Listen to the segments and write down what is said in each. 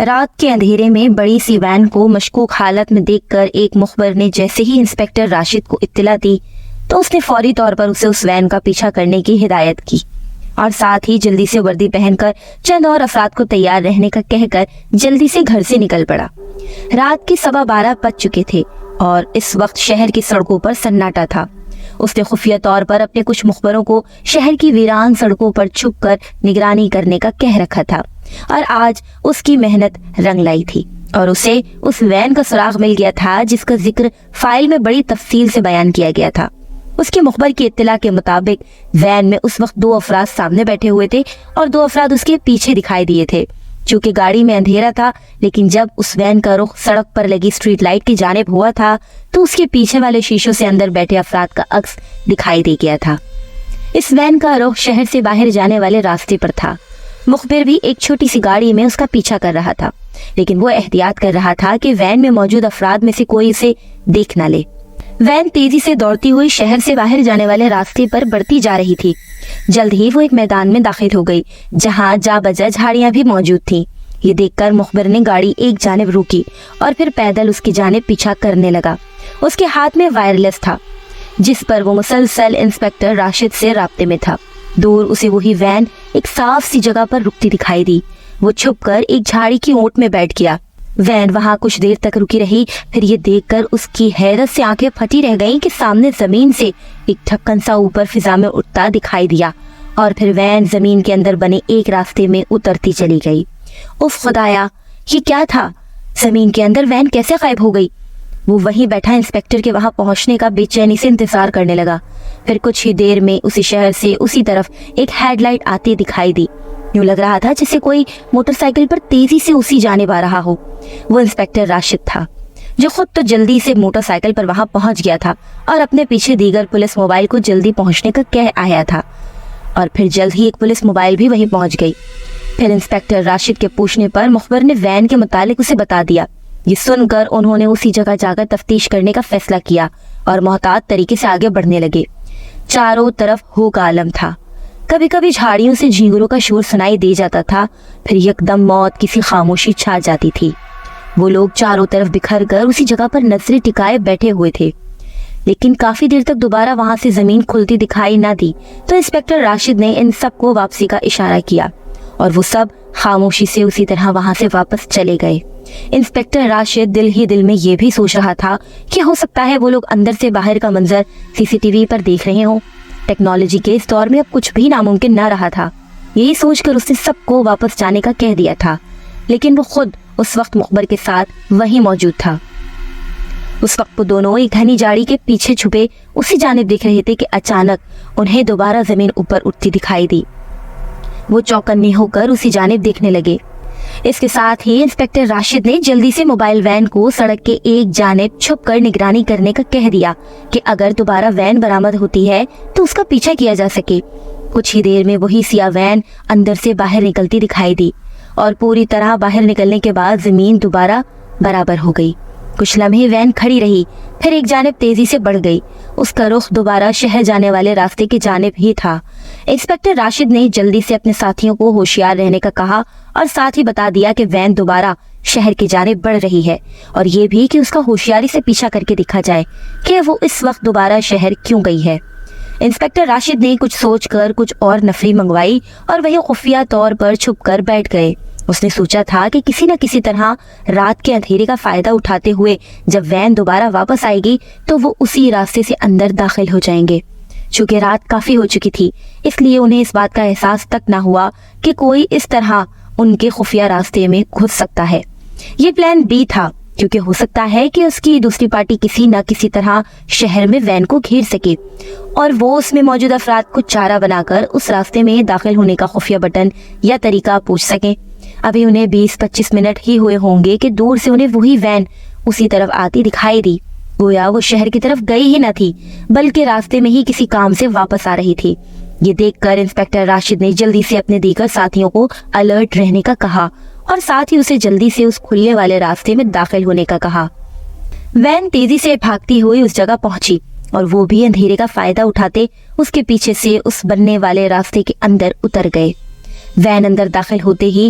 رات کے اندھیرے میں بڑی سی وین کو مشکوک حالت میں دیکھ کر ایک مخبر نے جیسے ہی انسپیکٹر راشد کو اطلاع دی تو اس نے فوری طور پر اسے اس وین کا پیچھا کرنے کی ہدایت کی اور ساتھ ہی جلدی سے وردی پہن کر چند اور افراد کو تیار رہنے کا کہہ کر جلدی سے گھر سے نکل پڑا۔ رات کے 12:15 بج چکے تھے اور اس وقت شہر کی سڑکوں پر سناٹا تھا۔ اس نے خفیہ طور پر اپنے کچھ مخبروں کو شہر کی ویران سڑکوں پر چھپ کر نگرانی کرنے کا کہہ رکھا تھا، اور آج اس کی محنت رنگ لائی تھی اور اسے اس وین کا سراغ مل گیا تھا جس کا ذکر فائل میں بڑی تفصیل سے بیان کیا گیا تھا۔ اس کے مخبر کی اطلاع کے مطابق وین میں اس وقت 2 افراد سامنے بیٹھے ہوئے تھے اور 2 افراد اس کے پیچھے دکھائی دیے تھے۔ چونکہ گاڑی میں اندھیرا تھا، لیکن جب اس وین کا رخ سڑک پر لگی اسٹریٹ لائٹ کی جانب ہوا تھا تو اس کے پیچھے والے شیشوں سے اندر بیٹھے افراد کا عکس دکھائی دے گیا تھا۔ اس وین کا رخ شہر سے باہر جانے والے راستے پر تھا۔ مخبر بھی ایک چھوٹی سی گاڑی میں اس کا پیچھا کر رہا تھا، لیکن وہ احتیاط کر رہا تھا کہ وین میں موجود افراد میں سے کوئی اسے دیکھ نہ لے۔ وین تیزی سے دوڑتی ہوئی شہر سے باہر جانے والے راستے پر بڑھتی جا رہی تھی۔ جلد ہی وہ ایک میدان میں داخل ہو گئی جہاں جا بجا جھاڑیاں بھی موجود تھیں۔ یہ دیکھ کر مخبر نے گاڑی ایک جانب روکی اور پھر پیدل اس کی جانب پیچھا کرنے لگا۔ اس کے ہاتھ میں وائرلیس تھا جس پر وہ مسلسل انسپیکٹر راشد سے رابطے میں تھا۔ دور اسے وہی وین ایک صاف سی جگہ پر رکتی دکھائی دی۔ وہ چھپ کر ایک جھاڑی کی اونٹ میں بیٹھ گیا۔ وین وہاں کچھ دیر تک رکی رہی، پھر یہ دیکھ کر اس کی حیرت سے آنکھیں پھٹی رہ گئیں کہ سامنے زمین سے ایک ڈھکن سا اوپر فضا میں اٹھتا دکھائی دیا اور پھر وین زمین کے اندر بنے ایک راستے میں اترتی چلی گئی۔ اف خدایا، یہ کیا تھا؟ زمین کے اندر وین کیسے غائب ہو گئی؟ وہ وہیں بیٹھا انسپیکٹر کے وہاں پہنچنے کا بے چینی سے انتظار کرنے لگا۔ پھر کچھ ہی دیر میں اسی شہر سے اسی طرف ایک ہیڈ لائٹ آتی دکھائی دی۔ یوں لگ رہا تھا جیسے کوئی موٹر سائیکل پر تیزی سے اسی جانب آ رہا ہو۔ وہ انسپیکٹر راشد تھا جو خود تو جلدی سے موٹر سائیکل پر وہاں پہنچ گیا تھا اور اپنے پیچھے دیگر پولیس موبائل کو جلدی پہنچنے کا کہہ آیا تھا، اور پھر جلد ہی ایک پولیس موبائل بھی وہیں پہنچ گئی۔ پھر انسپیکٹر راشد کے پوچھنے پر مخبر نے وین کے متعلق اسے بتا دیا۔ یہ سن کر انہوں نے اسی جگہ جا کر تفتیش کرنے کا فیصلہ کیا اور محتاط طریقے سے آگے بڑھنے لگے۔ چاروں طرف ہو کا عالم تھا۔ کبھی کبھی جھاڑیوں سے جھینگروں کا شور سنائی دے جاتا تھا، پھر یکدم موت کسی خاموشی چھا جاتی تھی۔ وہ لوگ چاروں طرف بکھر کر اسی جگہ پر نظریں ٹکائے بیٹھے ہوئے تھے، لیکن کافی دیر تک دوبارہ وہاں سے زمین کھلتی دکھائی نہ دی تو انسپیکٹر راشد نے ان سب کو واپسی کا اشارہ کیا اور وہ سب خاموشی سے اسی طرح وہاں سے واپس چلے گئے۔ انسپیکٹر راشد دل ہی دل میں یہ بھی سوچ رہا تھا کہ ہو سکتا ہے وہ لوگ اندر سے باہر کا منظر CCTV پر دیکھ رہے ہوں۔ ٹیکنالوجی کے اس دور میں اب کچھ بھی ناممکن نہ رہا تھا۔ یہی سوچ کر اس نے سب کو واپس جانے کا کہہ دیا تھا، لیکن وہ خود اس وقت مخبر کے ساتھ وہیں موجود تھا۔ اس وقت وہ دونوں ایک گھنی جھاڑی کے پیچھے چھپے اسی جانب دیکھ رہے تھے کہ اچانک انہیں دوبارہ زمین اوپر اٹھتی دکھائی دی۔ وہ چوکنے ہو کر اسی جانب دیکھنے لگے۔ اس کے ساتھ ہی انسپیکٹر راشد نے جلدی سے موبائل وین کو سڑک کے ایک جانب چھپ کر نگرانی کرنے کا کہہ دیا کہ اگر دوبارہ وین برآمد ہوتی ہے تو اس کا پیچھا کیا جا سکے۔ کچھ ہی دیر میں وہی سیاہ وین اندر سے باہر نکلتی دکھائی دی اور پوری طرح باہر نکلنے کے بعد زمین دوبارہ برابر ہو گئی۔ کچھ لمحے وین کھڑی رہی، پھر ایک جانب تیزی سے بڑھ گئی۔ اس کا رخ دوبارہ شہر جانے والے راستے کی جانب ہی تھا۔ انسپیکٹر راشد نے جلدی سے اپنے ساتھیوں کو ہوشیار رہنے کا کہا اور ساتھ ہی بتا دیا کہ وین دوبارہ شہر کی جانب بڑھ رہی ہے، اور یہ بھی کہ اس کا ہوشیاری سے پیچھا کر کے دیکھا جائے کہ وہ اس وقت دوبارہ شہر کیوں گئی ہے۔ انسپیکٹر راشد نے کچھ سوچ کر کچھ اور نفری منگوائی اور وہی خفیہ طور پر چھپ کر بیٹھ گئے۔ اس نے سوچا تھا کہ کسی نہ کسی طرح رات کے اندھیرے کا فائدہ اٹھاتے ہوئے جب وین دوبارہ واپس آئے گی تو وہ اسی راستے سے اندر داخل ہو جائیں گے۔ چونکہ رات کافی ہو چکی تھی، اس لیے انہیں اس بات کا احساس تک نہ ہوا کہ کوئی اس طرح ان کے خفیہ راستے میں گھس سکتا ہے۔ یہ پلان B تھا، کیونکہ ہو سکتا ہے کہ اس کی دوسری پارٹی کسی نہ کسی طرح شہر میں وین کو گھیر سکے اور وہ اس میں موجود افراد کو چارہ بنا کر اس راستے میں داخل ہونے کا خفیہ بٹن یا طریقہ پوچھ سکیں۔ ابھی انہیں 20-25 منٹ ہی ہوئے ہوں گے کہ دور سے انہیں وہی وین اسی طرف آتی دکھائی دی۔ گویا وہ شہر کی طرف گئی ہی نہ تھی، بلکہ راستے میں ہی کسی کام سے واپس آ رہی تھی۔ یہ دیکھ کر انسپیکٹر راشد نے جلدی سے اپنے دیگر ساتھیوں کو الرٹ رہنے کا کہا اور ساتھ ہی اسے جلدی سے اس کھلنے والے راستے میں داخل ہونے کا کہا۔ وین تیزی سے بھاگتی ہوئی اس جگہ پہنچی اور وہ بھی اندھیرے کا فائدہ اٹھاتے اس کے پیچھے سے اس بننے والے راستے کے اندر اتر گئے۔ وین اندر داخل ہوتے ہی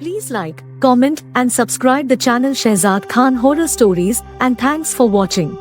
Please like, comment and subscribe the channel Shehzad Khan Horror Stories and thanks for watching.